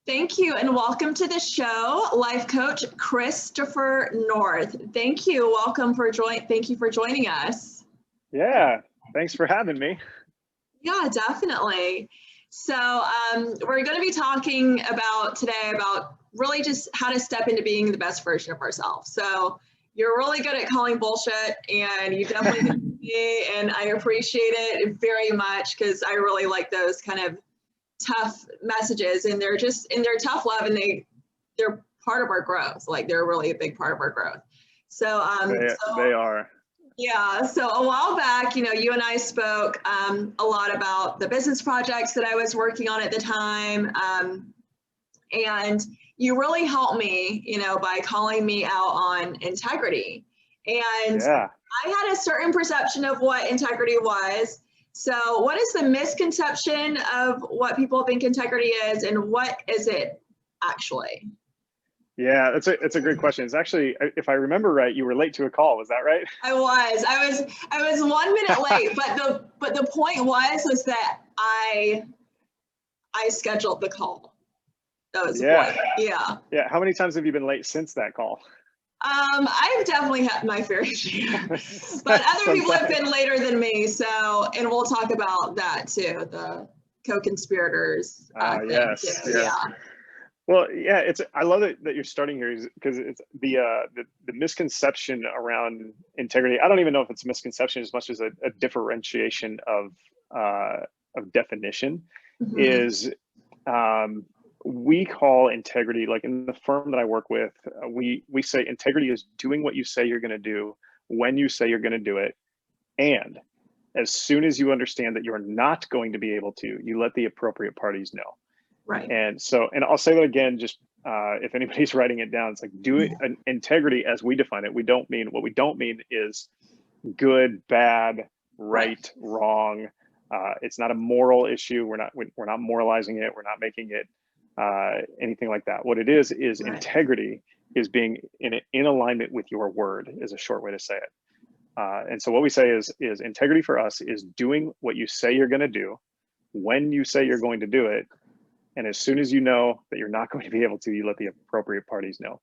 Thank you, and welcome to the show, life coach Christopher North. Thank you. Welcome for Thank you for joining us. Yeah, thanks for having me. Yeah, definitely. So we're going to be talking today about really just how to step into being the best version of ourselves. So you're really good at calling bullshit, and you definitely do me, and I appreciate it very much because I really like those kind of tough messages, and they're tough love, and they're part of our growth. Like, they're really a big part of our growth. So they are. Yeah, so a while back, you and I spoke a lot about the business projects that I was working on at the time, and you really helped me, by calling me out on integrity. And yeah. I had a certain perception of what integrity was. So what is the misconception of what people think integrity is, and what is it actually? Yeah, it's a great question. It's actually, if I remember right, you were late to a call. Was that right? I was 1 minute late, but the point was that I scheduled the call. That was the point. Yeah. Yeah. How many times have you been late since that call? I've definitely had my fair share, but other people have been later than me. So, and we'll talk about that too, the co-conspirators. Yes. Yeah. Well, yeah, I love it that you're starting here, because it's the misconception around integrity. I don't even know if it's a misconception as much as a differentiation of definition. Mm-hmm. Is we call integrity, like in the firm that I work with, we say integrity is doing what you say you're going to do when you say you're going to do it, and as soon as you understand that you're not going to be able to, you let the appropriate parties know. Right. And I'll say that again, just if anybody's writing it down, it's like, do it. Integrity as we define it, what we don't mean is good, bad, right, wrong. It's not a moral issue. We're not moralizing it. We're not making it anything like that. What it is integrity is being in alignment with your word, is a short way to say it. And so what we say is integrity for us is doing what you say you're going to do when you say you're going to do it. And as soon as you know that you're not going to be able to, you let the appropriate parties know.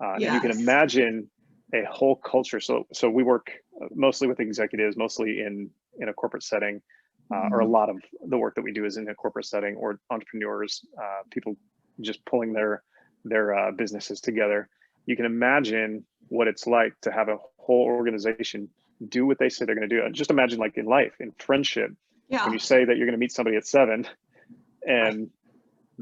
And you can imagine a whole culture. So we work mostly with executives, mostly in a corporate setting, or a lot of the work that we do is in a corporate setting, or entrepreneurs, people just pulling their businesses together. You can imagine what it's like to have a whole organization do what they say they're going to do. And just imagine, like in life, in friendship, when you say that you're going to meet somebody at 7 and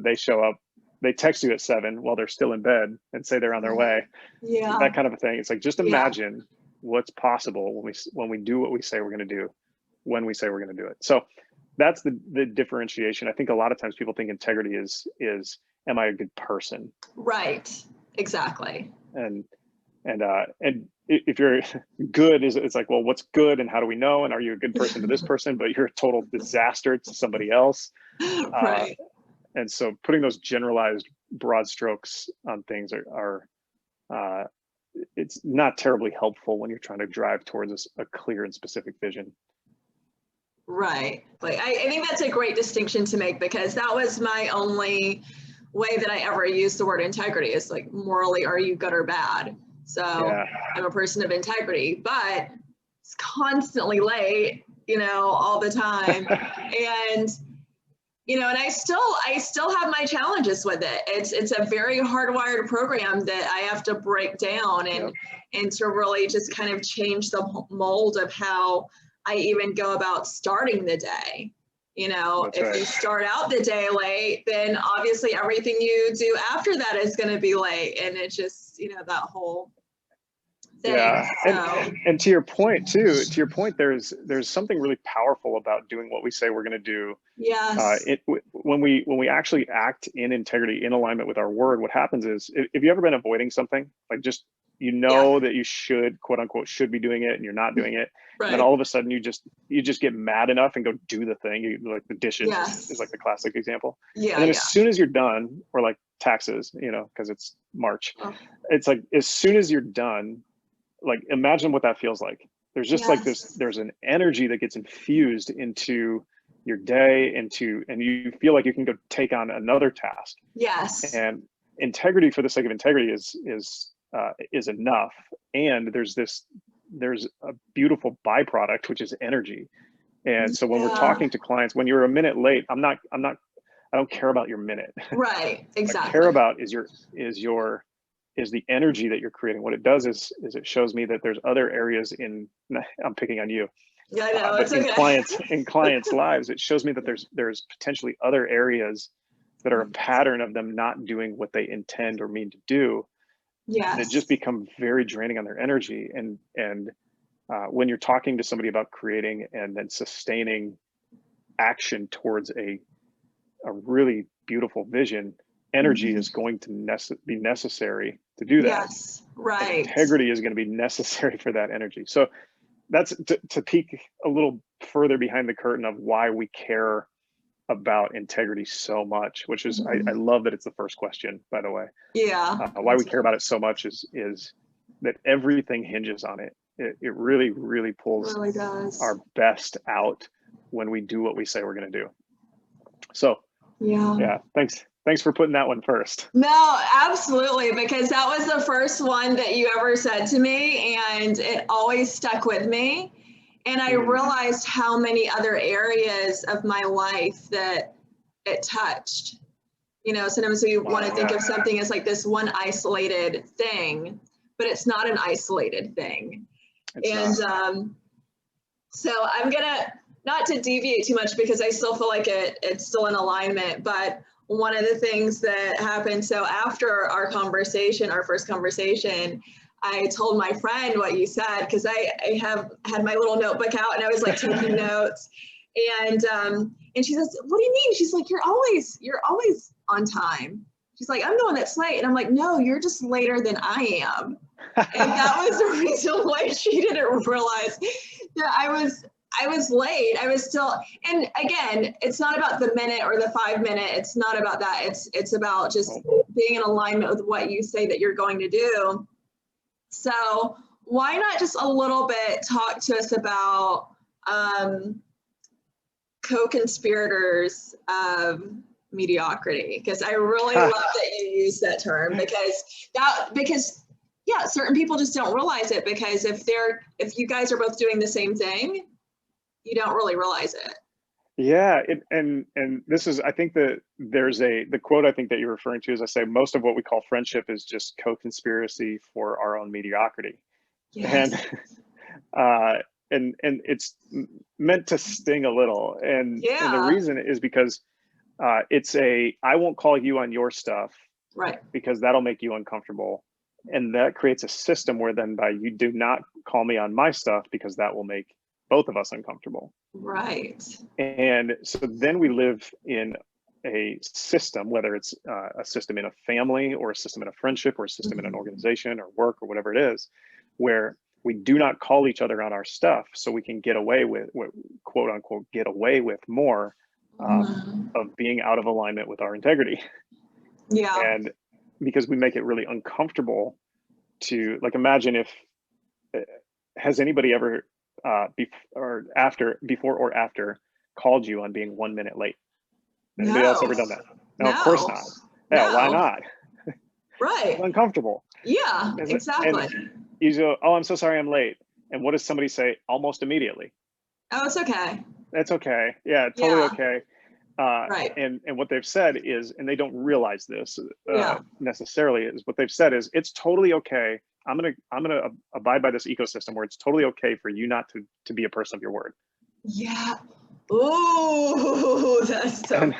they show up, they text you at 7 while they're still in bed and say they're on their way. Yeah. That kind of a thing. It's like, just imagine what's possible when we do what we say we're going to do, when we say we're going to do it. So that's the differentiation. I think a lot of times people think integrity is am I a good person? Right. Exactly. And if you're good, it's like, well, what's good and how do we know? And are you a good person to this person, but you're a total disaster to somebody else? Right. And so putting those generalized broad strokes on things are it's not terribly helpful when you're trying to drive towards a clear and specific vision. Right. Like, I think that's a great distinction to make, because that was my only way that I ever used the word integrity, is like, morally, are you good or bad? So I'm a person of integrity, but it's constantly late, all the time. And and I still have my challenges with it. It's a very hardwired program that I have to break down and to really just kind of change the mold of how I even go about starting the day. If you start out the day late, then obviously everything you do after that is going to be late, and it's just that whole thing. Yeah, and to your point too. To your point, there's something really powerful about doing what we say we're going to do. Yes. When we actually act in integrity, in alignment with our word, what happens is, if you've ever been avoiding something, like just that you should, quote unquote, should be doing it, and you're not doing it, and then all of a sudden you just get mad enough and go do the thing. Like the dishes is like the classic example. Yeah. And then as soon as you're done, or like taxes, because it's March, it's like, as soon as you're done, like, imagine what that feels like. There's just like there's an energy that gets infused into your day and you feel like you can go take on another task. Yes. And integrity for the sake of integrity is enough. And there's a beautiful byproduct, which is energy. And so when we're talking to clients, when you're a minute late, I don't care about your minute. Right. Exactly. What I care about is the energy that you're creating. What it does is it shows me that there's other areas I'm picking on you. Yeah, I know. But It's okay. in clients' lives, it shows me that there's potentially other areas that are a pattern of them not doing what they intend or mean to do. Yes. That just become very draining on their energy. And when you're talking to somebody about creating and then sustaining action towards a really beautiful vision, energy is going to be necessary to do that. Yes, right. And integrity is going to be necessary for that energy. So that's to peek a little further behind the curtain of why we care about integrity so much, which is, I love that it's the first question, by the way. Yeah. Why we care about it so much is that everything hinges on it. It really, really pulls our best out when we do what we say we're going to do. So yeah, thanks for putting that one first. No, absolutely, because that was the first one that you ever said to me, and it always stuck with me. And I realized how many other areas of my life that it touched. You know, sometimes we want to think of something as like this one isolated thing, but it's not an isolated thing. So I'm gonna, not to deviate too much because I still feel like it's still in alignment, but one of the things that happened, so after our first conversation, I told my friend what you said, because I had my little notebook out and I was like taking notes, and she says, "What do you mean?" She's like, you're always on time." She's like, "I'm the one that's late." And I'm like, "No, you're just later than I am." And that was the reason why she didn't realize that I was late. I was still, and again, it's not about the minute or the 5 minute. It's not about that. It's about just being in alignment with what you say that you're going to do. So why not just a little bit talk to us about co-conspirators of mediocrity? Because I really love that you use that term, because yeah, certain people just don't realize it, because if you guys are both doing the same thing, you don't really realize it. Yeah, and this is, I think that there's the quote I think that you're referring to is, I say most of what we call friendship is just co-conspiracy for our own mediocrity. Yes. And it's meant to sting a little, and the reason is because I won't call you on your stuff, right? Because that'll make you uncomfortable, and that creates a system where then by you do not call me on my stuff, because that will make both of us uncomfortable. Right. And so then we live in a system, whether it's a system in a family or a system in a friendship or a system in an organization or work or whatever it is, where we do not call each other on our stuff, so we can get away with, quote unquote, get away with more of being out of alignment with our integrity. Yeah. And because we make it really uncomfortable to, like, imagine if, has anybody ever before or after called you on being 1 minute late? Anybody else ever done that? No, of course not. Yeah, why not? Right. It's uncomfortable. Yeah, exactly. And you go, "Oh, I'm so sorry I'm late." And what does somebody say almost immediately? "Oh, it's okay." That's okay. Yeah, totally okay. Right. And what they've said is, and they don't realize this necessarily, is what they've said is, it's totally okay. I'm gonna abide by this ecosystem where it's totally okay for you not to be a person of your word. Yeah. Oh, that's so.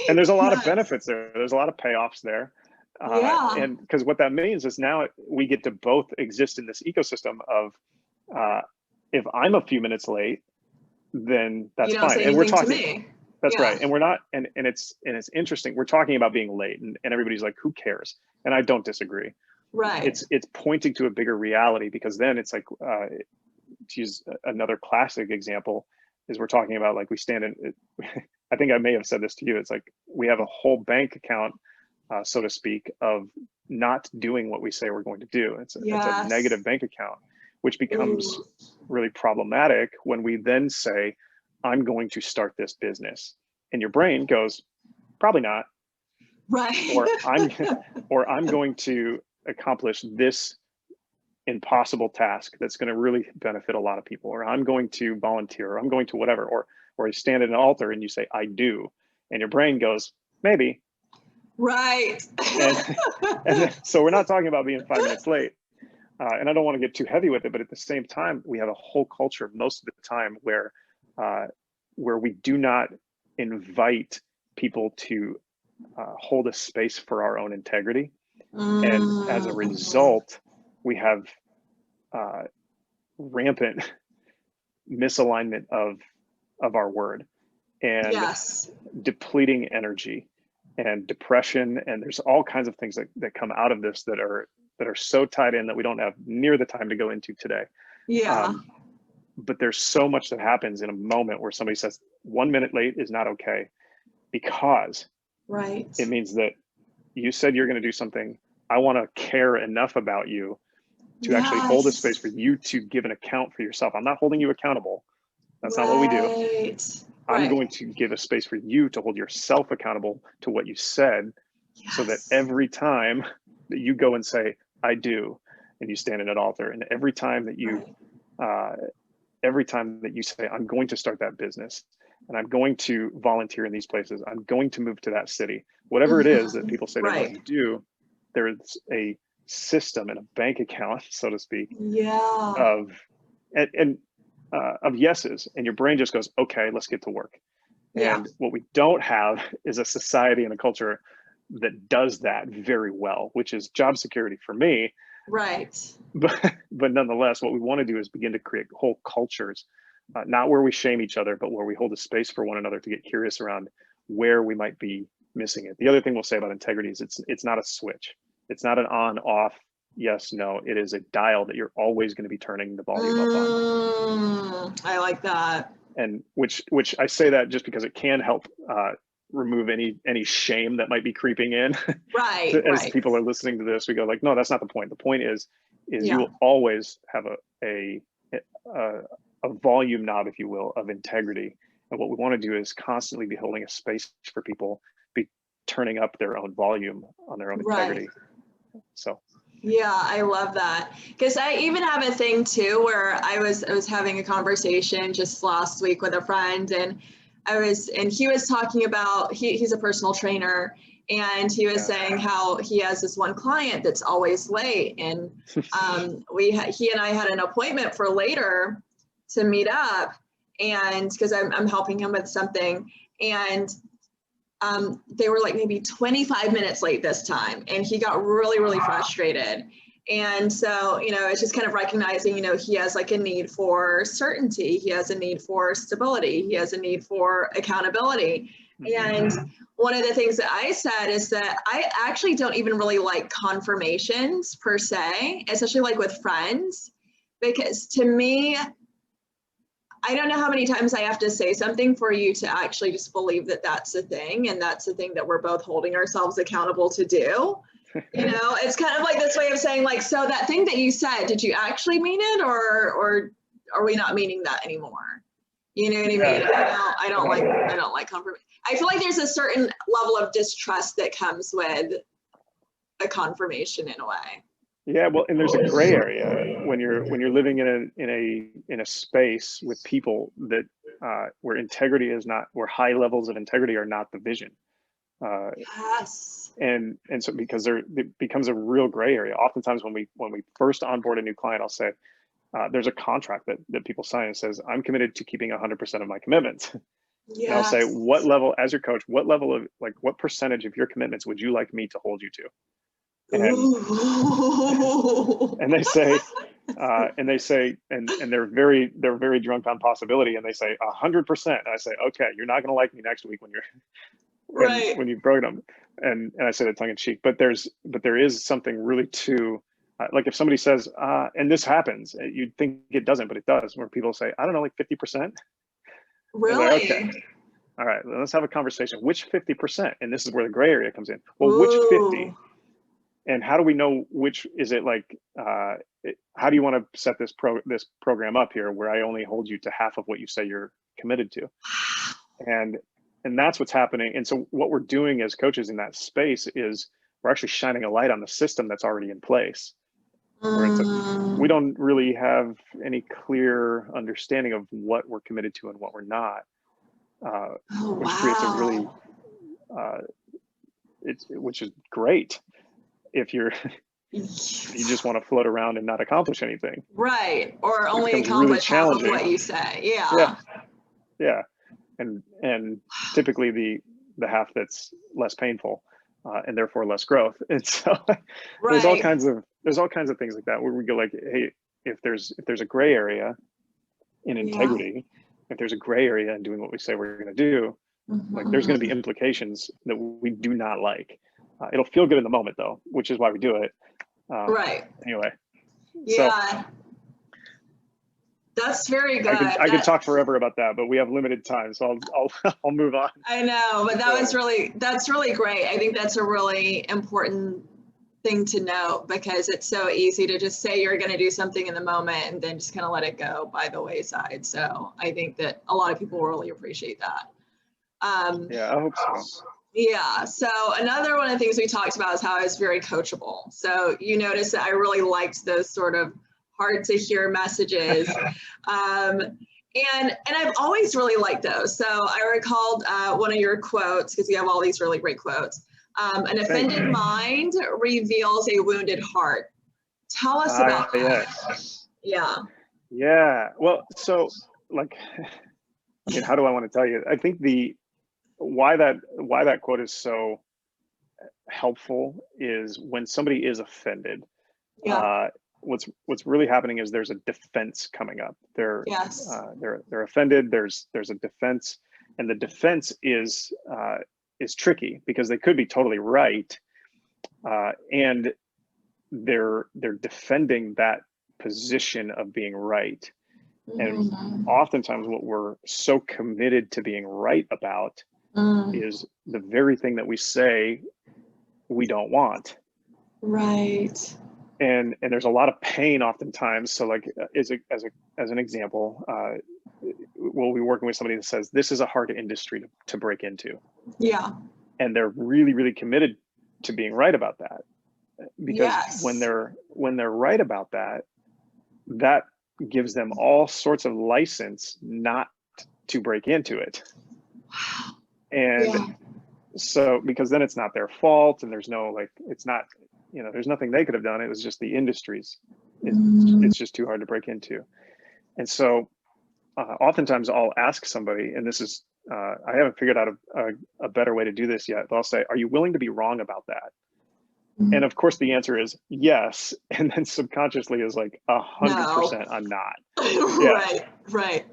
And there's a lot of benefits there. There's a lot of payoffs there. And because what that means is now we get to both exist in this ecosystem of, if I'm a few minutes late, then that's fine. And we're talking to me. That's right. And we're not, and it's interesting. We're talking about being late, and everybody's like, who cares? And I don't disagree. Right. It's pointing to a bigger reality, because then it's like, to use another classic example, is we're talking about, like, we stand in, I think I may have said this to you. It's like we have a whole bank account, so to speak, of not doing what we say we're going to do. It's a negative bank account, which becomes really problematic when we then say, I'm going to start this business. And your brain goes, probably not. Right. Or I'm going to accomplish this impossible task that's going to really benefit a lot of people, or I'm going to volunteer, or I'm going to whatever, or you stand at an altar and you say, I do. And your brain goes, maybe. Right. And so we're not talking about being 5 minutes late. And I don't want to get too heavy with it, but at the same time, we have a whole culture most of the time where we do not invite people to hold a space for our own integrity. And as a result, we have rampant misalignment of our word, and depleting energy and depression. And there's all kinds of things that come out of this that are so tied in that we don't have near the time to go into today. But there's so much that happens in a moment where somebody says 1 minute late is not okay, because it means that you said you're going to do something. I want to care enough about you to actually hold a space for you to give an account for yourself. I'm not holding you accountable. That's not what we do. I'm going to give a space for you to hold yourself accountable to what you said, so that every time that you go and say, I do, and you stand at an altar, and every time that you say, I'm going to start that business, and I'm going to volunteer in these places, I'm going to move to that city, whatever it is that people say they want to do, there's a system and a bank account, so to speak, of yeses, and your brain just goes, okay, let's get to work. And what we don't have is a society and a culture that does that very well, which is job security for me. But nonetheless, what we want to do is begin to create whole cultures, not where we shame each other, but where we hold a space for one another to get curious around where we might be missing it. The other thing we'll say about integrity is it's not a switch. It's not an on, off, yes, no. It is a dial that you're always going to be turning the volume up on. I like that. And which I say that just because it can help remove any shame that might be creeping in. As people are listening to this, we go like, no, that's not the point. The point is you will always have a volume knob, if you will, of integrity. And what we want to do is constantly be holding a space for people, be turning up their own volume on their own integrity. So yeah, I love that, because I even have a thing too where I was having a conversation just last week with a friend, and he was talking about he's a personal trainer, and he was saying how he has this one client that's always late, and he and I had an appointment for later to meet up, and because I'm helping him with something, and they were like maybe 25 minutes late this time, and he got really, really frustrated. And so, it's just kind of recognizing, he has like a need for certainty. He has a need for stability. He has a need for accountability. And one of the things that I said is that I actually don't even really like confirmations per se, especially like with friends, because to me, I don't know how many times I have to say something for you to actually just believe that that's the thing, and that's the thing that we're both holding ourselves accountable to do. It's kind of like this way of saying, like, so that thing that you said, did you actually mean it, or are we not meaning that anymore? You know what I mean? I don't like confirmation. I feel like there's a certain level of distrust that comes with a confirmation in a way. Yeah, well, and there's a gray area when you're living in a space with people that where integrity is not, where high levels of integrity are not the vision. And so because it becomes a real gray area. Oftentimes when we first onboard a new client, I'll say there's a contract that people sign and says, I'm committed to keeping 100% of my commitments. And I'll say, what level, as your coach, what level of, like, what percentage of your commitments would you like me to hold you to? And they say, and they're very drunk on possibility, and they say 100%. And I say, okay, you're not going to like me next week when you're when you've broken them. And I say that tongue in cheek, but there is something really to, like if somebody says, and this happens, you'd think it doesn't, but it does, where people say, I don't know, like 50%. Really? Like, okay. All right, let's have a conversation. Which 50%? And this is where the gray area comes in. Well, which 50? And how do we know which is it like, how do you want to set this program up here where I only hold you to half of what you say you're committed to? And that's what's happening. And so what we're doing as coaches in that space is we're actually shining a light on the system that's already in place. Where it's we don't really have any clear understanding of what we're committed to and what we're not, which creates a really, which is great if you just want to float around and not accomplish anything. Right, or only accomplish half of what you say. Yeah. And typically the half that's less painful, and therefore less growth. And so there's all kinds of things like that where we go like, hey, if there's a gray area in integrity, if there's a gray area in doing what we say we're going to do, like there's going to be implications that we do not like. It'll feel good in the moment though, which is why we do it. Anyway. Yeah. That's very good. I could talk forever about that, but we have limited time, so I'll move on. I know, but that's really great. I think that's a really important thing to know, because it's so easy to just say you're going to do something in the moment and then just kind of let it go by the wayside. So I think that a lot of people really appreciate that. Yeah, I hope so. Yeah. So another one of the things we talked about is how I was very coachable. So you notice that I really liked those sort of hard to hear messages. And I've always really liked those. So I recalled one of your quotes, because you have all these really great quotes. An offended mind reveals a wounded heart. Tell us about that. Yeah. Well, so like, I mean, how do I want to tell you? I think why that quote is so helpful is when somebody is offended. What's really happening is there's a defense coming up. They're offended. There's a defense, and the defense is tricky because they could be totally right, and they're defending that position of being right. And oftentimes, what we're so committed to being right about is the very thing that we say we don't want. Right. And there's a lot of pain oftentimes. So like as an example, we'll be working with somebody that says this is a hard industry to break into. Yeah. And they're really, really committed to being right about that. Because when they're right about that, that gives them all sorts of license not to break into it. And so because then it's not their fault, and there's no like, it's not, there's nothing they could have done. It was just the industry's. It's just too hard to break into. And so oftentimes I'll ask somebody, and this is, I haven't figured out a better way to do this yet, but I'll say, are you willing to be wrong about that? And of course the answer is yes. And then subconsciously is like 100% I'm not. Right.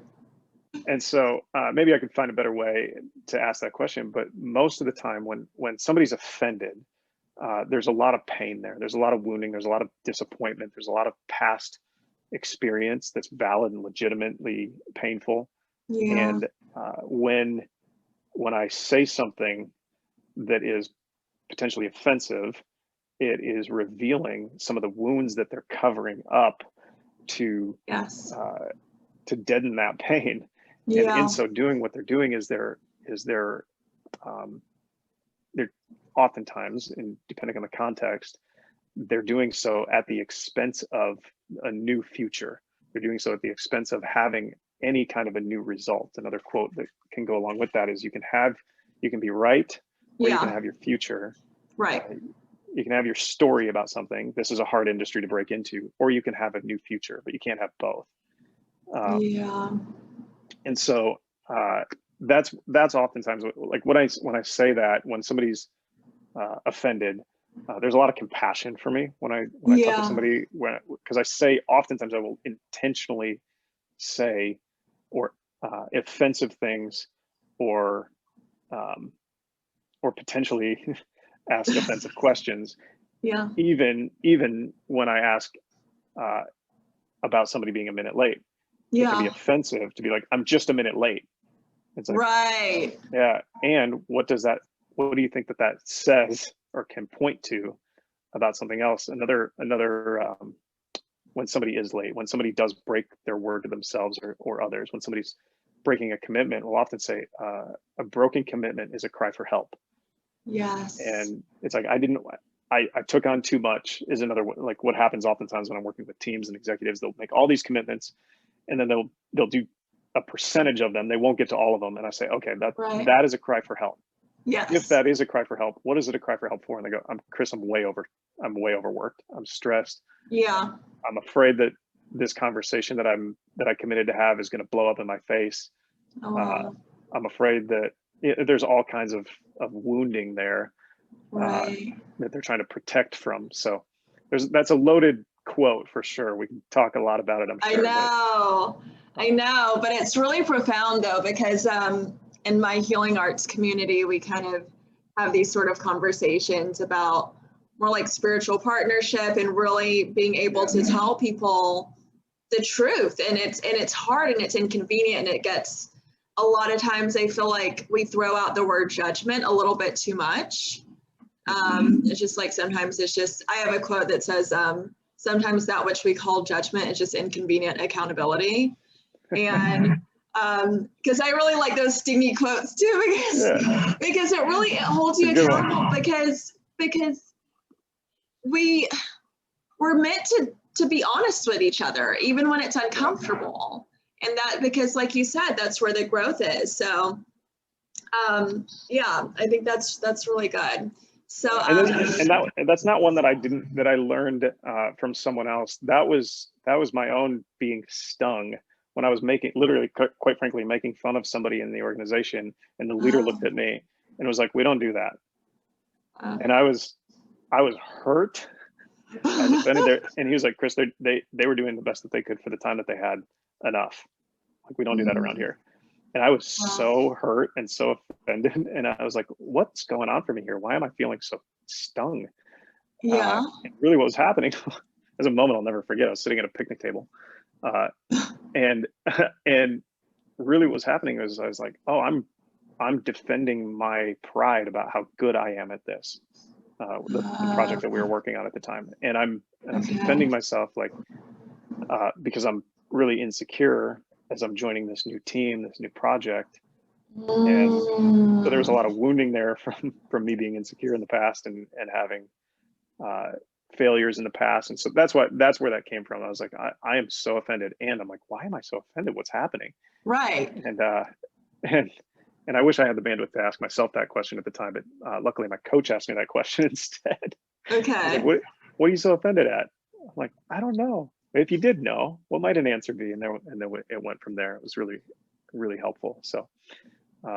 And so maybe I could find a better way to ask that question. But most of the time when somebody's offended, there's a lot of pain there. There's a lot of wounding. There's a lot of disappointment. There's a lot of past experience that's valid and legitimately painful. And when I say something that is potentially offensive, it is revealing some of the wounds that they're covering up to deaden that pain. And in so doing, what they're doing is they're oftentimes, and depending on the context, they're doing so at the expense of a new future. They're doing so at the expense of having any kind of a new result. Another quote that can go along with that is you can be right, or you can have your future. Right. You can have your story about something. This is a hard industry to break into, or you can have a new future, but you can't have both. And so that's oftentimes like when I say that, when somebody's offended, there's a lot of compassion for me when I talk to somebody, because I say oftentimes I will intentionally say or offensive things or potentially ask offensive questions. Even when I ask about somebody being a minute late. It can be offensive to be like, I'm just a minute late. It's like, and what do you think that says or can point to about something else. Another when somebody is late, when somebody does break their word to themselves or others, when somebody's breaking a commitment, we'll often say a broken commitment is a cry for help. Yes. And it's like, I took on too much is another one. Like what happens oftentimes when I'm working with teams and executives, they'll make all these commitments and then they'll do a percentage of them. They won't get to all of them. And I say, okay, that is a cry for help. Yes. If that is a cry for help, what is it a cry for help for? And they go, Chris, I'm way overworked. I'm stressed. Yeah. I'm afraid that this conversation that I committed to have is going to blow up in my face. Oh, wow. I'm afraid that there's all kinds of wounding there, right. that they're trying to protect from. So that's a loaded quote for sure. We can talk a lot about it, I'm sure. I know, but it's really profound though, because in my healing arts community, we kind of have these sort of conversations about more like spiritual partnership and really being able to tell people the truth. And it's hard and it's inconvenient, and it gets, a lot of times I feel like we throw out the word judgment a little bit too much. It's just like, sometimes it's just, I have a quote that says, sometimes that which we call judgment is just inconvenient accountability. And because I really like those stingy quotes too, because it really holds you accountable, because we're meant to be honest with each other, even when it's uncomfortable. And that, because like you said, that's where the growth is. So yeah, I think that's really good. So that's not one that I learned from someone else. That was my own being stung when I was literally, quite frankly, making fun of somebody in the organization, and the leader looked at me and was like, "We don't do that." And I was hurt. I was offended there, and he was like, "Chris, they were doing the best that they could for the time that they had. Enough. Like, we don't do that around here." And I was so hurt and so offended. And I was like, what's going on for me here? Why am I feeling so stung? Yeah. Really what was happening was a moment I'll never forget. I was sitting at a picnic table. And really what was happening was I was like, oh, I'm defending my pride about how good I am at this. The project that we were working on at the time. And I'm defending myself, like, because I'm really insecure as I'm joining this new team, this new project. And so there was a lot of wounding there from me being insecure in the past and having failures in the past. And so that's where that came from. I was like, I am so offended. And I'm like, why am I so offended? What's happening? Right. And I wish I had the bandwidth to ask myself that question at the time, but luckily my coach asked me that question instead. Okay. Like, what are you so offended at? I'm like, I don't know. If you did know, what might an answer be? And then it went from there. It was really, really helpful. So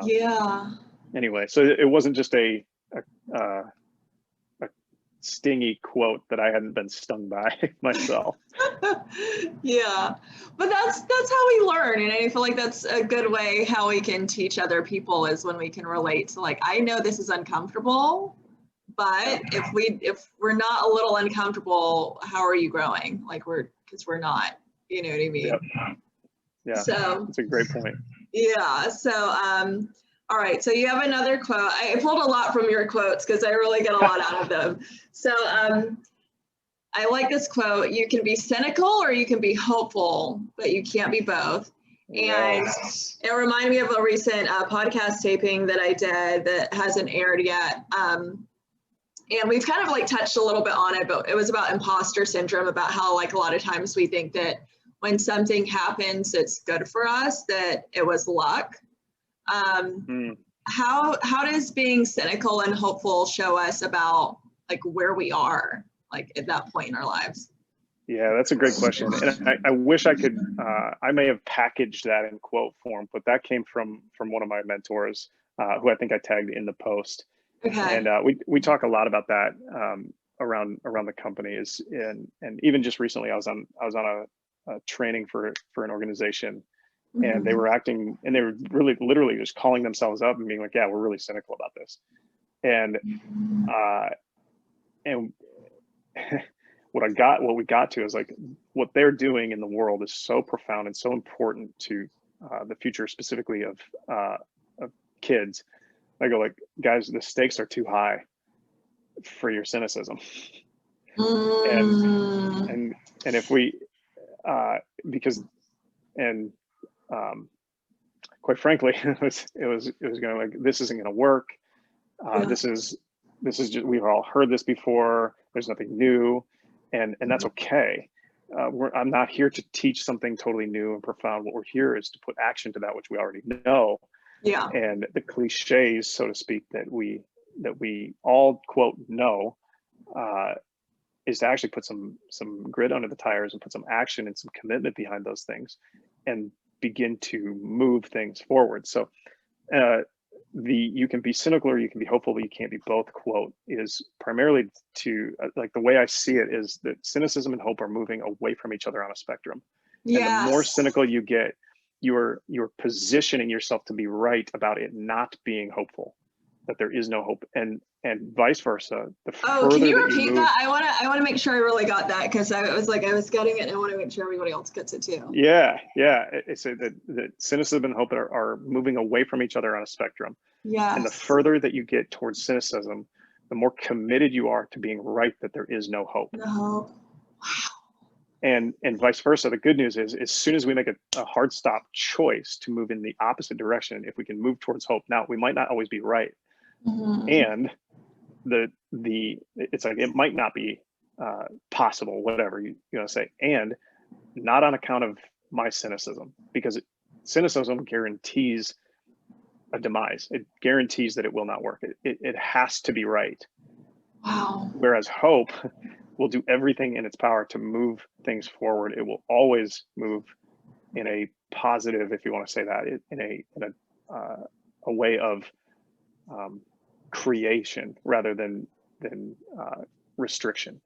yeah. Anyway, so it wasn't just a stingy quote that I hadn't been stung by myself. Yeah, but that's how we learn, and I feel like that's a good way how we can teach other people, is when we can relate to, like, I know this is uncomfortable, but if we're not a little uncomfortable, how are you growing? Like, because we're not, you know what I mean? Yep. Yeah, so that's a great point. Yeah, so all right, so you have another quote. I pulled a lot from your quotes because I really get a lot out of them. So I like this quote: "You can be cynical or you can be hopeful, but you can't be both." And it reminded me of a recent podcast taping that I did that hasn't aired yet. And we've kind of like touched a little bit on it, but it was about imposter syndrome, about how, like, a lot of times we think that when something happens, it's good for us, that it was luck. How does being cynical and hopeful show us about, like, where we are, like, at that point in our lives? Yeah, that's a great question. And I wish I could, I may have packaged that in quote form, but that came from one of my mentors, who I think I tagged in the post. Okay. And we talk a lot about that around the companies, and even just recently I was on a training for an organization, and they were acting, and they were really literally just calling themselves up and being like, yeah, we're really cynical about this. And what we got to is, like, what they're doing in the world is so profound and so important to the future, specifically of kids. I go, like, guys, the stakes are too high for your cynicism. And if we, because, and quite frankly, it was going like, this isn't going to work. This is just, we've all heard this before. There's nothing new, and that's okay. I'm not here to teach something totally new and profound. What we're here is to put action to that which we already know. Yeah. And the cliches, so to speak, that we all quote know, is to actually put some grit under the tires and put some action and some commitment behind those things, and begin to move things forward. So you can be cynical or you can be hopeful, but you can't be both quote is primarily to like the way I see it is that cynicism and hope are moving away from each other on a spectrum. Yes. And the more cynical you get, you're positioning yourself to be right about it not being hopeful, that there is no hope, and vice versa. Can you repeat that? I want to make sure I really got that, because I was getting it, and I want to make sure everybody else gets it too. Yeah. It's that cynicism and hope are moving away from each other on a spectrum. Yeah. And the further that you get towards cynicism, the more committed you are to being right that there is no hope. No. Wow. And vice versa. The good news is, as soon as we make a hard stop choice to move in the opposite direction, if we can move towards hope, now we might not always be right. And it's like, it might not be possible, whatever you want to say, and not on account of my cynicism, because cynicism guarantees a demise. It guarantees that it will not work. It has to be right. Wow. Whereas hope will do everything in its power to move things forward. It will always move in a positive, if you want to say that, in a way of creation rather than restriction.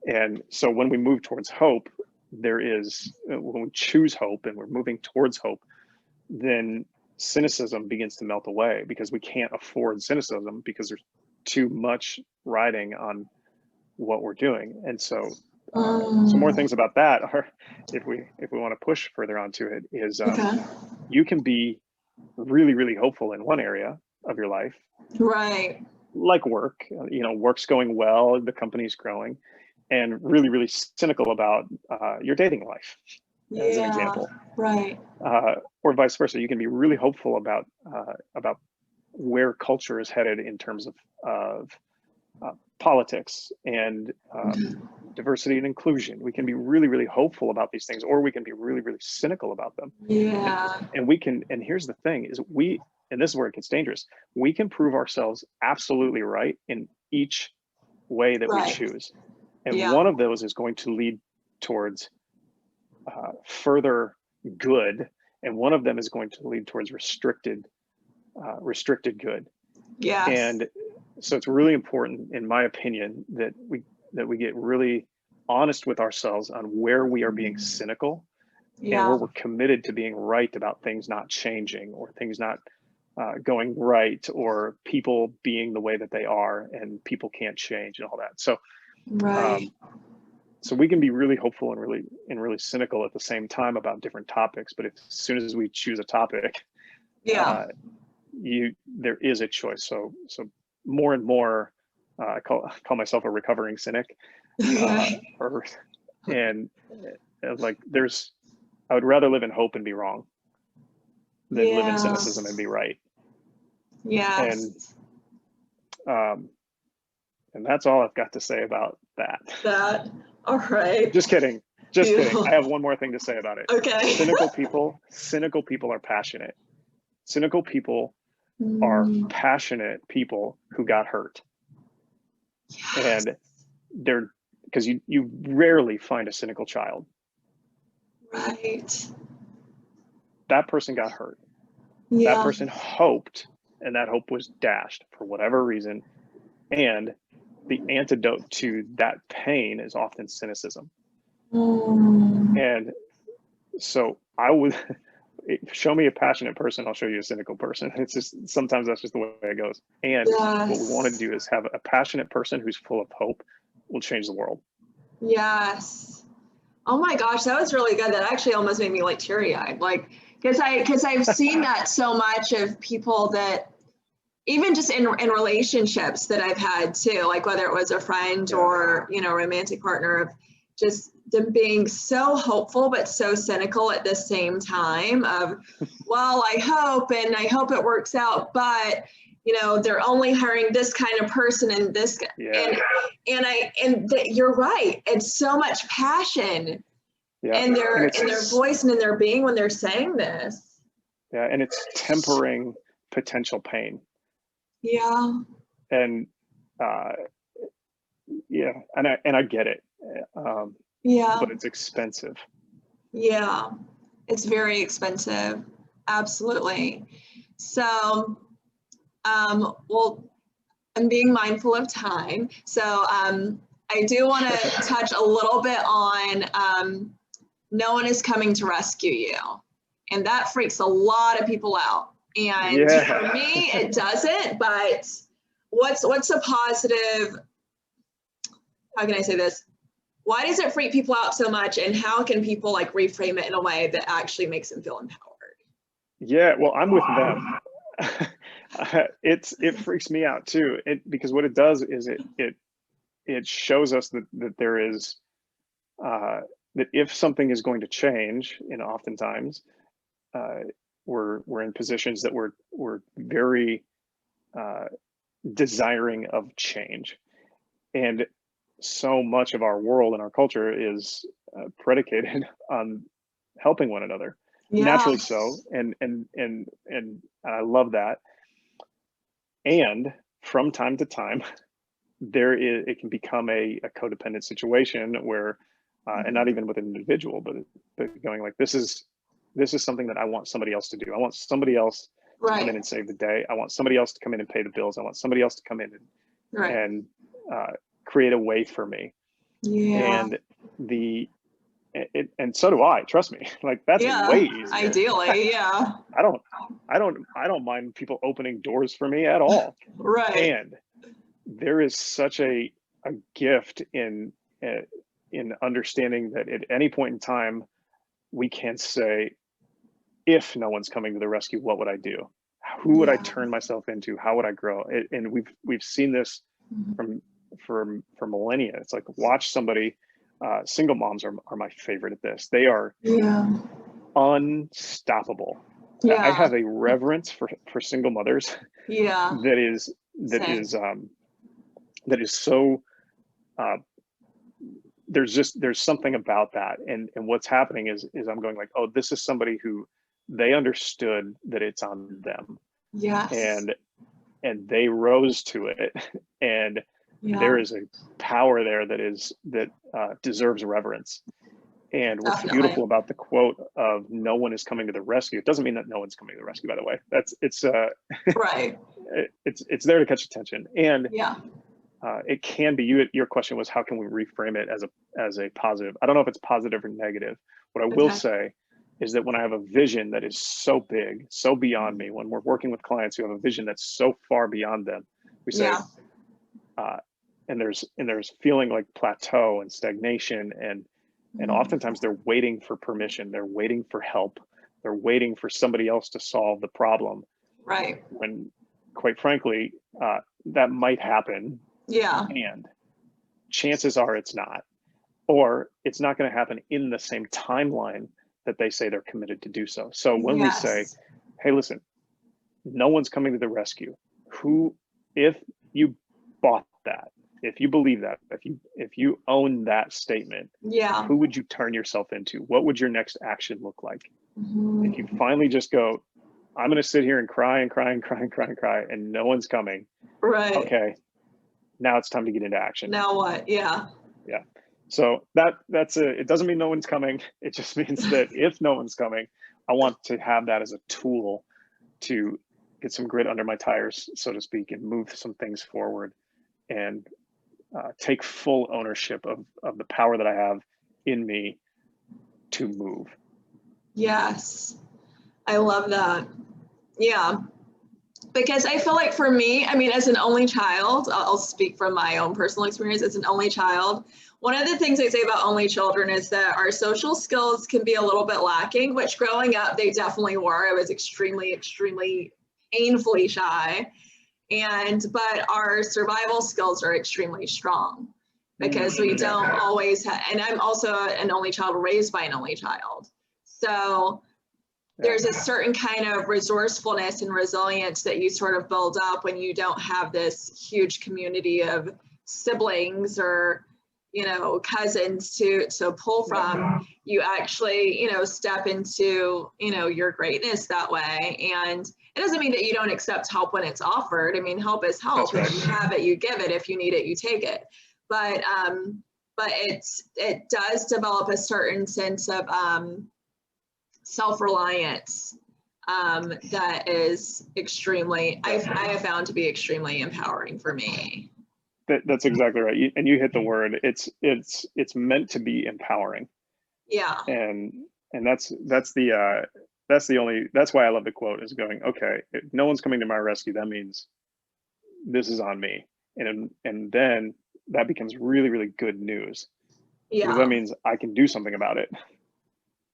And so when we move towards hope, when we choose hope and we're moving towards hope, then cynicism begins to melt away, because we can't afford cynicism because there's too much riding on what we're doing. And so some more things about that are, if we want to push further onto it, is you can be really, really hopeful in one area of your life, right? Like work, work's going well, the company's growing, and really, really cynical about your dating life, as an example. Right. Or vice versa. You can be really hopeful about where culture is headed in terms of politics and diversity and inclusion. We can be really, really hopeful about these things, or we can be really, really cynical about them. Yeah. And here's the thing is and this is where it gets dangerous. We can prove ourselves absolutely right in each way that we choose. And one of those is going to lead towards further good. And one of them is going to lead towards restricted good. Yeah. And so it's really important, in my opinion, that we get really honest with ourselves on where we are being cynical and where we're committed to being right about things not changing, or things not going right, or people being the way that they are and people can't change and all that. So so we can be really hopeful and really cynical at the same time about different topics. But as soon as we choose a topic, there is a choice. So more and more, I call myself a recovering cynic, and like I would rather live in hope and be wrong than live in cynicism and be right. Yeah. And that's all I've got to say about that. All right. Just kidding. I have one more thing to say about it. Okay. Cynical people are passionate. Cynical people are passionate people who got hurt. Yes. And because you rarely find a cynical child. Right. That person got hurt. Yeah. That person hoped, and that hope was dashed for whatever reason. And the antidote to that pain is often cynicism. And so I would show me a passionate person, I'll show you a cynical person. It's just, sometimes that's just the way it goes. And what we want to do is have a passionate person who's full of hope will change the world. Yes. Oh my gosh, that was really good. That actually almost made me like teary-eyed, like, because I've seen that so much of people that even just in relationships that I've had too, like whether it was a friend or, you know, romantic partner, of just them being so hopeful, but so cynical at the same time of, well, I hope it works out, but you know, they're only hiring this kind of person and this, and you're right. It's so much passion in their voice and in their being when they're saying this. Yeah, and it's tempering potential pain. Yeah. And and I get it. But it's expensive. Yeah, it's very expensive. Absolutely. So, well, I'm being mindful of time. So I do want to touch a little bit on no one is coming to rescue you. And that freaks a lot of people out. And for me, it doesn't, but what's a positive, how can I say this? Why does it freak people out so much, and how can people like reframe it in a way that actually makes them feel empowered? Yeah, well, I'm with them. It freaks me out too. Because what it does is it shows us that there is that if something is going to change, and oftentimes we're in positions that we're very desiring of change, and so much of our world and our culture is predicated on helping one another, naturally so, and I love that. And from time to time, it can become a codependent situation where, and not even with an individual, but going like, this is something that I want somebody else to do. I want somebody else to come in and save the day. I want somebody else to come in and pay the bills. I want somebody else to come in and create a way for me. And and so do I, trust me. Like that's way easier. Ideally, I don't mind people opening doors for me at all. And there is such a gift in understanding that at any point in time we can say, if no one's coming to the rescue, what would I do? Who would I turn myself into? How would I grow? And we've seen this for millennia. It's like, watch somebody. Single moms are my favorite at this. They are unstoppable. I have a reverence for single mothers. That is so. There's something about that, and what's happening is I'm going like, oh, this is somebody who they understood that it's on them. And they rose to it, and there is a power there that deserves reverence. And what's beautiful about the quote of "no one is coming to the rescue," it doesn't mean that no one's coming to the rescue, by the way. It's there to catch attention. And it can be, your question was, how can we reframe it as a positive? I don't know if it's positive or negative. What I will say is that when I have a vision that is so big, so beyond me, when we're working with clients who have a vision that's so far beyond them, we say, and there's feeling like plateau and stagnation, and oftentimes they're waiting for permission, they're waiting for help, they're waiting for somebody else to solve the problem. When, quite frankly, that might happen. And chances are it's not, or it's not going to happen in the same timeline that they say they're committed to do so. So when we say, hey, listen, no one's coming to the rescue, if you bought that, if you believe that, if you own that statement, who would you turn yourself into? What would your next action look like? If you finally just go, I'm going to sit here and cry and cry and cry and cry and cry, and no one's coming. Okay, now it's time to get into action. Now what? So it doesn't mean no one's coming. It just means that if no one's coming, I want to have that as a tool to get some grit under my tires, so to speak, and move some things forward, and take full ownership of the power that I have in me to move. Yes, I love that. Because I feel like for me, I mean, as an only child, I'll speak from my own personal experience as an only child. One of the things I say about only children is that our social skills can be a little bit lacking, which growing up, they definitely were. I was extremely, extremely painfully shy. But our survival skills are extremely strong because we don't always have, and I'm also an only child raised by an only child. So there's a certain kind of resourcefulness and resilience that you sort of build up when you don't have this huge community of siblings or, you know, cousins to pull from. You actually, you know, step into, you know, your greatness that way. And it doesn't mean that you don't accept help when it's offered. I mean, help is help. That's right. If you have it, you give it. If you need it, you take it. But it does develop a certain sense of self-reliance that is extremely, I have found to be extremely empowering for me. That's exactly right. And you hit the word. It's meant to be empowering. Yeah. And that's why I love the quote, is going, okay, if no one's coming to my rescue, that means this is on me. And then that becomes really, really good news. Yeah. Because that means I can do something about it.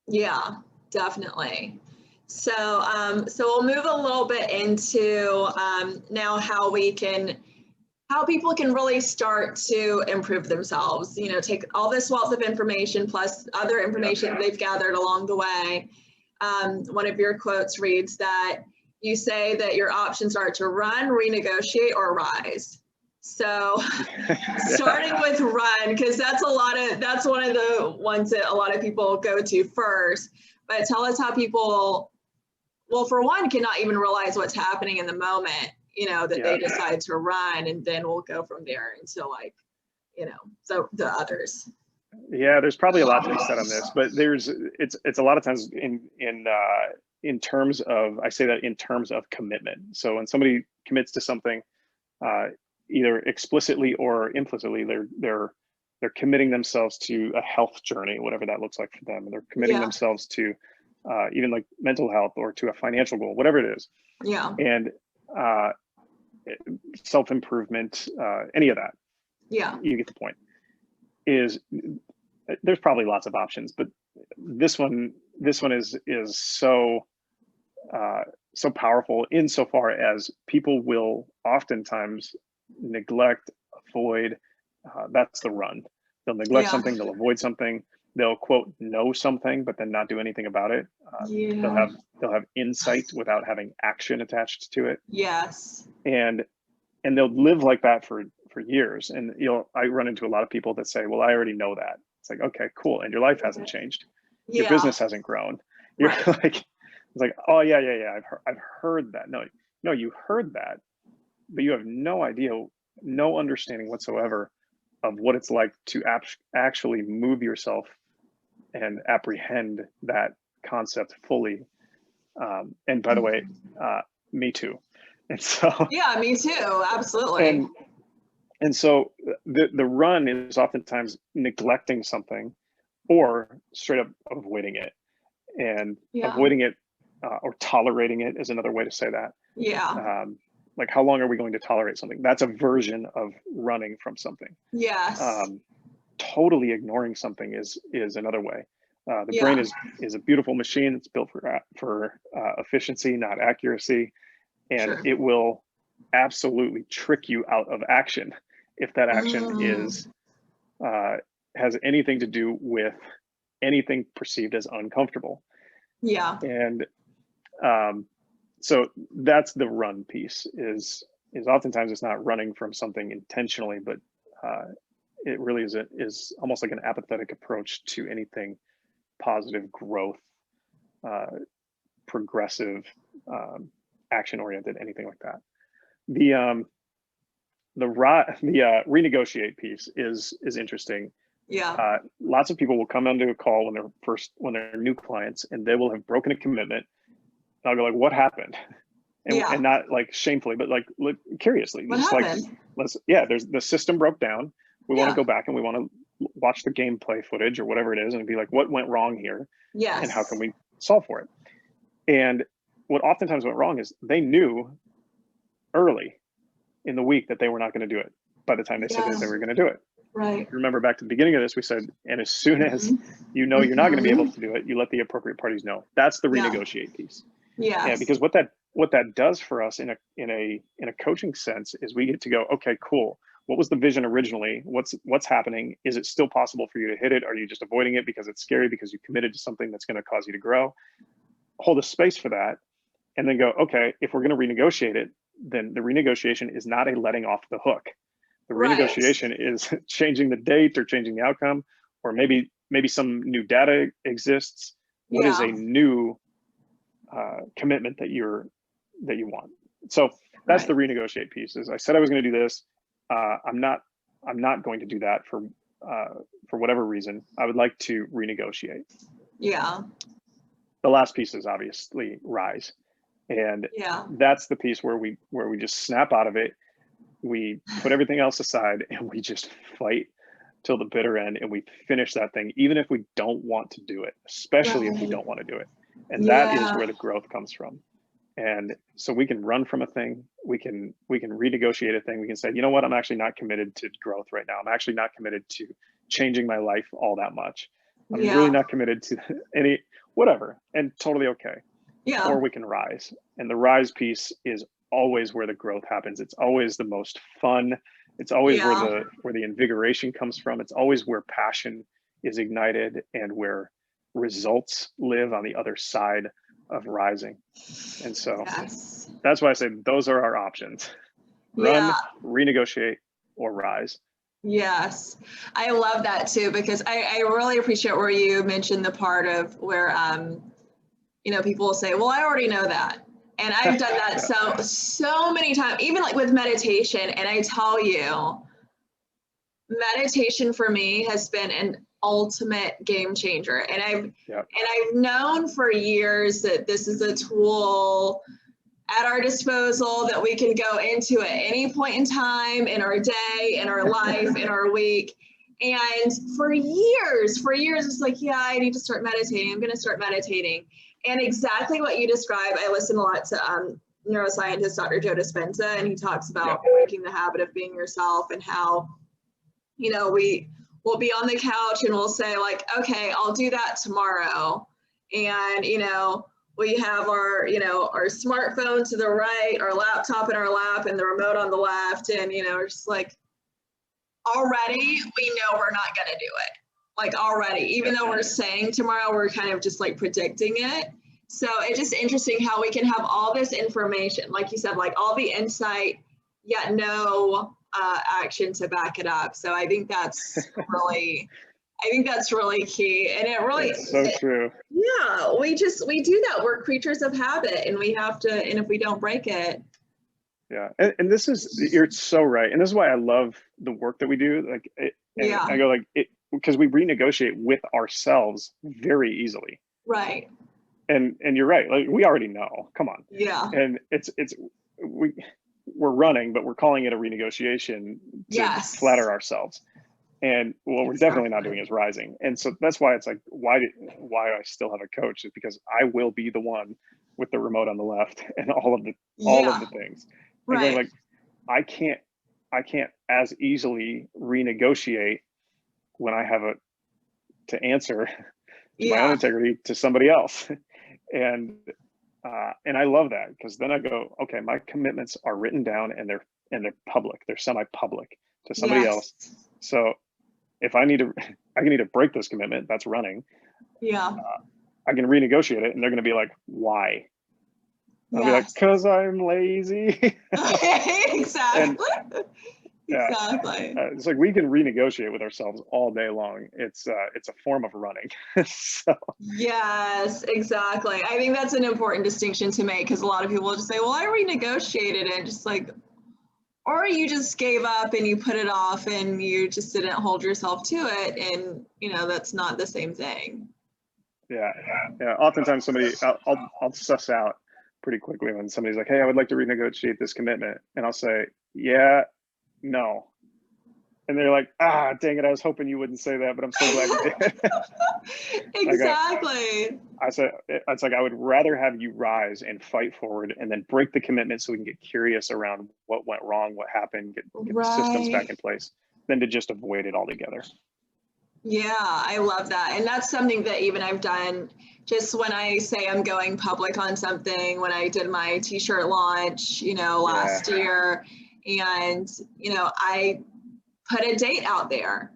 Yeah, definitely. So we'll move a little bit into now how people can really start to improve themselves, you know, take all this wealth of information plus other information they've gathered along the way. One of your quotes reads that you say that your options are to run, renegotiate, or rise. So starting with run, because that's one of the ones that a lot of people go to first. But tell us how people, well, for one, cannot even realize what's happening in the moment, you know, that they decide to run, and then we'll go from there into, like, you know, so the others. Yeah, there's probably a lot to be said on this, but it's a lot of times in terms of, I say that in terms of commitment. So when somebody commits to something, either explicitly or implicitly, they're committing themselves to a health journey, whatever that looks like for them. And they're committing themselves to even like mental health or to a financial goal, whatever it is. Yeah. And self-improvement, any of that. Yeah. You get the point. There's probably lots of options, but this one is so powerful insofar as people will oftentimes neglect, avoid. That's the run. They'll neglect something, they'll avoid something, they'll quote know something but then not do anything about it. They'll have insight without having action attached to it. Yes. And they'll live like that for years. And I run into a lot of people that say, well, I already know that. It's like, okay, cool. And your life hasn't changed. Your business hasn't grown. You're like, it's like, oh yeah. I've heard that. No, you heard that, but you have no idea, no understanding whatsoever of what it's like to actually move yourself and apprehend that concept fully. And by the way, me too. And so yeah, me too, absolutely. And so the run is oftentimes neglecting something or straight up avoiding it. And avoiding it or tolerating it is another way to say that. Yeah. Like, how long are we going to tolerate something? That's a version of running from something. Yes. Totally ignoring something is another way. The brain is a beautiful machine. It's built for efficiency, not accuracy. And it will absolutely trick you out of action if that action has anything to do with anything perceived as uncomfortable. Yeah. And so that's the run piece, is oftentimes it's not running from something intentionally, but it really is almost like an apathetic approach to anything positive, growth, progressive, action oriented, anything like that. The renegotiate piece is interesting. Yeah. Lots of people will come onto a call when they're new clients, and they will have broken a commitment. And I'll go like, what happened? And not like shamefully, but like curiously. What just happened? Like, there's the system broke down. We want to go back and we want to watch the gameplay footage or whatever it is and be like, what went wrong here? Yes. And how can we solve for it? And what oftentimes went wrong is they knew early in the week that they were not going to do it by the time they said that they were going to do it. Right. Remember back to the beginning of this, we said, and as soon as you know you're not going to be able to do it, you let the appropriate parties know. That's the renegotiate piece. Yeah. Yeah, because what what that does for us in a coaching sense is we get to go, okay, cool. What was the vision originally? What's happening? Is it still possible for you to hit it? Are you just avoiding it because it's scary, because you committed to something that's going to cause you to grow? Hold a space for that, and then go, okay, if we're going to renegotiate it, then the renegotiation is not a letting off the hook. The renegotiation is changing the date or changing the outcome, or maybe some new data exists. What is a new commitment that you want? So that's the renegotiate piece. Is I said I was going to do this. I'm not going to do that for whatever reason. I would like to renegotiate. Yeah. The last piece is obviously rise. And that's the piece where we just snap out of it. We put everything else aside and we just fight till the bitter end, and we finish that thing, even if we don't want to do it, especially if we don't want to do it. And that is where the growth comes from. And so we can run from a thing, we can renegotiate a thing. We can say, you know what, I'm actually not committed to growth right now. I'm actually not committed to changing my life all that much. I'm really not committed to any, whatever, and totally okay. Yeah. Or we can rise. And the rise piece is always where the growth happens. It's always the most fun. It's always where the invigoration comes from. It's always where passion is ignited and where results live on the other side of rising. And so that's why I say those are our options. Run, renegotiate, or rise. Yes, I love that too, because I really appreciate where you mentioned the part of where you know, people will say, well, I already know that. And I've done that so many times, even like with meditation. And I tell you, meditation for me has been an ultimate game changer. And I've known for years that this is a tool at our disposal that we can go into at any point in time in our day, in our life, in our week. And for years, it's like, yeah, I need to start meditating. I'm going to start meditating. And exactly what you describe, I listen a lot to neuroscientist Dr. Joe Dispenza, and he talks about breaking the habit of being yourself, and how, you know, we will be on the couch and we'll say like, okay, I'll do that tomorrow. And, you know, we have our, you know, our smartphone to the right, our laptop in our lap, and the remote on the left. And, you know, we're just like, already we know we're not going to do it. Like already, even though we're saying tomorrow, we're kind of just like predicting it. So it's just interesting how we can have all this information, like you said, like all the insight, yet no action to back it up. So I think that's really key. And it really, it's so true. Yeah, we do that. We're creatures of habit, and we have to, and if we don't break it. Yeah. And this is, you're so right. And this is why I love the work that we do. Like, I go like it, because we renegotiate with ourselves very easily. Right. And you're right. Like, we already know. Come on. Yeah. And we're running, but we're calling it a renegotiation to flatter ourselves. And what we're definitely not doing is rising. And so that's why it's like, why I still have a coach is because I will be the one with the remote on the left and all of the things. And going like, I can't as easily renegotiate when I have to answer to my own integrity to somebody else. And I love that, because then I go, okay, my commitments are written down and they're public, they're semi-public to somebody else. So if I need to break this commitment, that's running. Yeah. I can renegotiate it, and they're going to be like, why? I'll be like, because I'm lazy. Exactly. Exactly. It's like we can renegotiate with ourselves all day long. It's a form of running. So. Yes, exactly. I think that's an important distinction to make, because a lot of people will just say, well, I renegotiated it. Just like, or you just gave up and you put it off and you just didn't hold yourself to it. And, you know, that's not the same thing. Yeah. Oftentimes I'll suss out pretty quickly when somebody's like, hey, I would like to renegotiate this commitment. And I'll say, yeah, no. And they're like, dang it, I was hoping you wouldn't say that, but I'm so glad you did. Exactly. I said, it's like, I would rather have you rise and fight forward and then break the commitment so we can get curious around what went wrong, what happened, get the systems back in place, than to just avoid it altogether. Yeah, I love that. And that's something that even I've done just when I say I'm going public on something, when I did my t-shirt launch, last year, and, I put a date out there,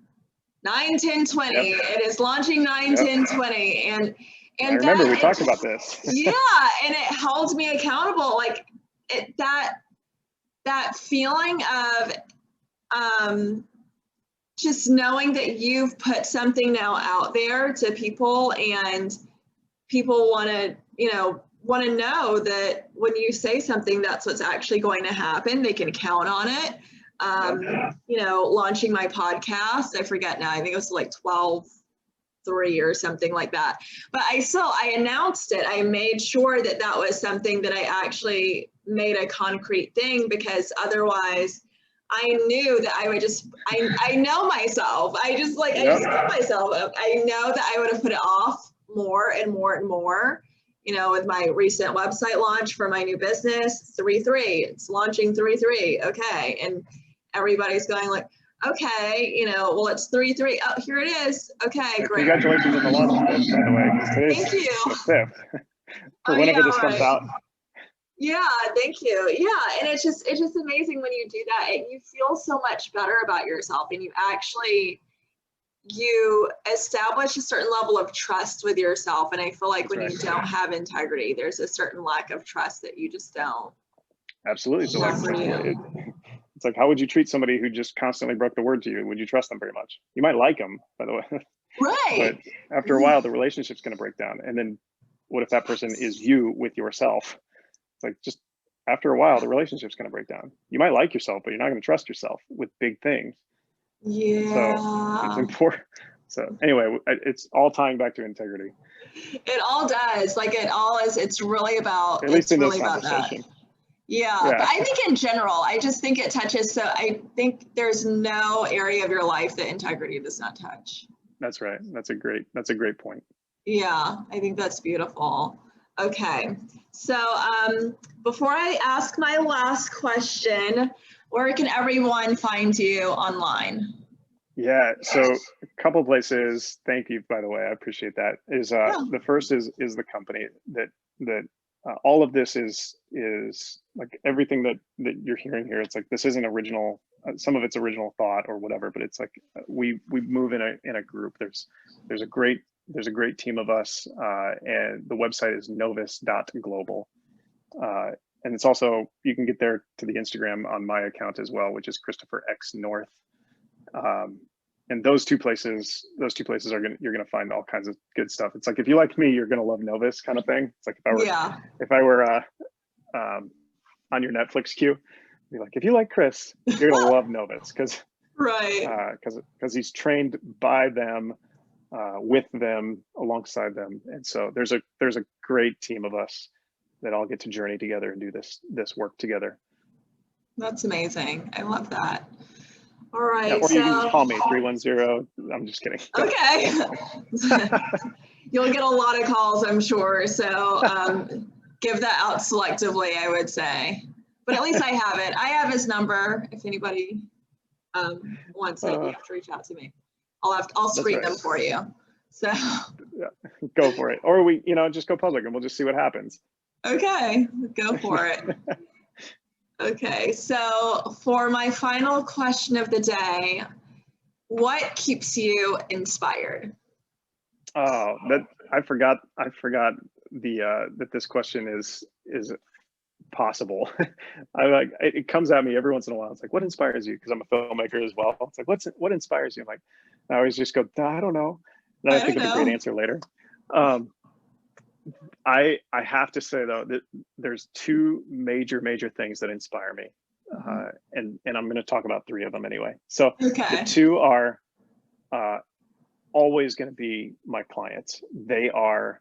9/10/20. It is launching 9/10/20. And I remember we talked about this. Yeah. And it held me accountable. Like that feeling of, just knowing that you've put something now out there to people, and people want to know that when you say something, that's what's actually going to happen. They can count on it. Launching my podcast, I forget now, I think it was like 12/3 or something like that. But I announced it. I made sure that was something that I actually made a concrete thing, because otherwise I knew that I would I know myself. I just know myself. I know that I would have put it off more and more and more, with my recent website launch for my new business, 3/3, it's launching 3/3. Okay. And everybody's going like, okay, well, it's 3/3. Oh, here it is. Okay, great. Congratulations on the launch, by the way. Thank you. The 5th. For whenever this comes out. Yeah, thank you. Yeah, and it's just amazing when you do that, and you feel so much better about yourself, and you establish a certain level of trust with yourself. And I feel like when you don't have integrity, there's a certain lack of trust that you just don't. Absolutely. So it's like, how would you treat somebody who just constantly broke the word to you? Would you trust them very much? You might like them, by the way. Right. But after a while, the relationship's going to break down. And then what if that person is you with yourself? It's like, just after a while, the relationship's going to break down. You might like yourself, but you're not going to trust yourself with big things. Yeah. So it's important. So anyway, it's all tying back to integrity. It all does. It's really about, at least in really this conversation. That. Yeah, but I think in general, I just think it touches. So I think there's no area of your life that integrity does not touch. That's right. That's a great point. Yeah, I think that's beautiful. Okay. So before I ask my last question, where can everyone find you online? Yeah, so a couple places. Thank you, by the way. I appreciate that. The first is the company that all of this is like everything that you're hearing here. It's like, this isn't original. Some of it's original thought or whatever, but it's like we move in a group. There's a great team of us, and the website is novus.global. And it's also, you can get there to the Instagram on my account as well, which is Christopher X North. And those two places are you're gonna find all kinds of good stuff. It's like, if you like me, you're gonna love Novus, kind of thing. It's like if I were on your Netflix queue, be like, if you like Chris, you're gonna love Novus, because he's trained by them, with them, alongside them, and so there's a great team of us that all get to journey together and do this work together. That's amazing. I love that. All right. Yeah, or you can just call me 310. I'm just kidding. Okay. You'll get a lot of calls, I'm sure. So give that out selectively, I would say. But at least I have it. I have his number. If anybody wants it, you have to reach out to me. I'll screen them for you. So yeah, go for it. Or we, just go public and we'll just see what happens. Okay, go for it. Okay, so for my final question of the day, what keeps you inspired? Oh, I forgot that this question is possible. It comes at me every once in a while. It's like, what inspires you? Because I'm a filmmaker as well. It's like, what inspires you? I'm like, I always just go, I don't know. Then I think of a great answer later. I have to say though that there's two major things that inspire me, and I'm going to talk about three of them anyway. So the two are always going to be my clients. They are,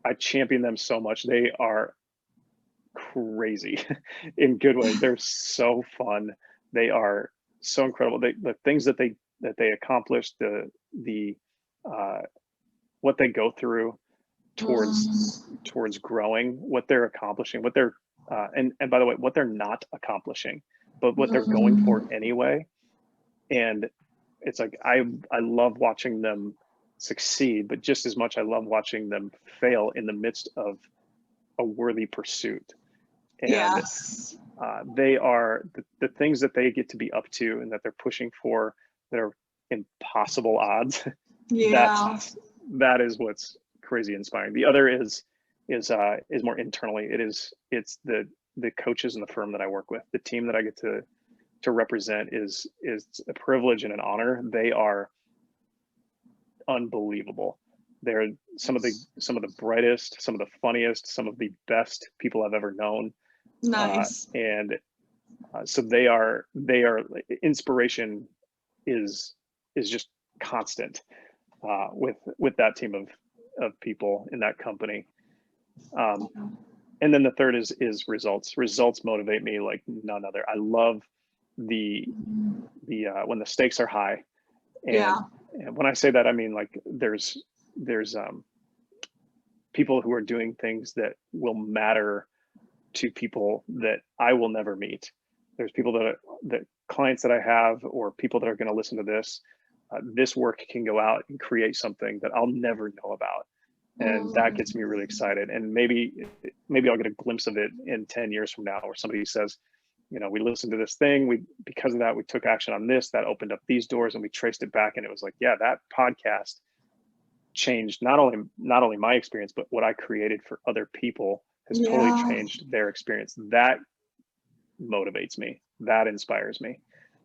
I champion them so much. They are crazy in good ways. They're so fun. They are so incredible. The things that they accomplish, the what they go through towards growing, what they're accomplishing, what they're and by the way, what they're not accomplishing, but what they're going for anyway. And it's like I love watching them succeed, but just as much I love watching them fail in the midst of a worthy pursuit. And yes. They are the things that they get to be up to and that they're pushing for that are impossible odds. Yeah. That is what's crazy inspiring. The other is more internally. It's the coaches in the firm that I work with, the team that I get to represent is a privilege and an honor. They are unbelievable. They're some of the brightest, some of the funniest, some of the best people I've ever known. Nice. So they are inspiration is just constant with that team of people in that company. And then the third is results. Results motivate me like none other. I love the when the stakes are high. And when I say that, I mean like there's people who are doing things that will matter to people that I will never meet. There's people that clients that I have, or people that are going to listen to this. This work can go out and create something that I'll never know about, and that gets me really excited. And maybe I'll get a glimpse of it in 10 years from now, where somebody says, you know, we listened to this thing, because of that we took action on this, that opened up these doors, and we traced it back, and it was like, yeah, that podcast changed not only my experience, but what I created for other people has totally changed their experience. That motivates me. That inspires me.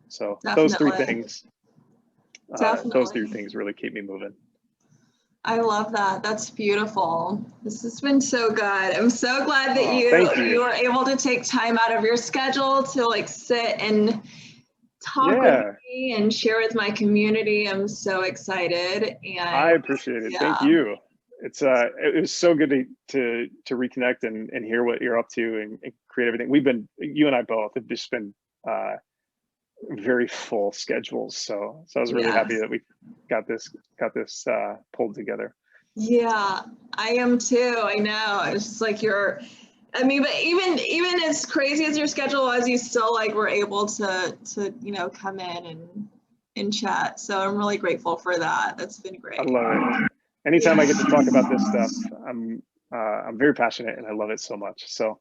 So those three things really keep me moving. I love that. That's beautiful. This has been so good. I'm so glad that you were able to take time out of your schedule to like sit and talk with me and share with my community. I'm so excited, and I appreciate it. Thank you. It was so good to reconnect and hear what you're up to and create everything. You and I both have just been very full schedules, so I was really happy that we got this pulled together. Yeah, I am too. I know. It's just like but even as crazy as your schedule was, you still like were able to come in and chat. So I'm really grateful for that. That's been great. I love it. Anytime I get to talk about this stuff, I'm very passionate and I love it so much. So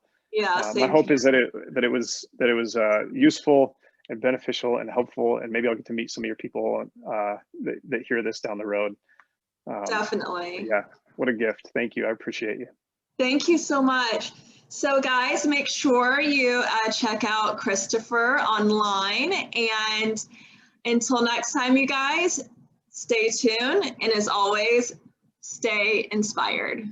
my hope is that it was useful and beneficial and helpful, and maybe I'll get to meet some of your people that hear this down the road. Definitely. Yeah, what a gift. Thank you. I appreciate you. Thank you so much. So guys, make sure you check out Christopher online, and until next time, you guys, stay tuned, and as always, stay inspired.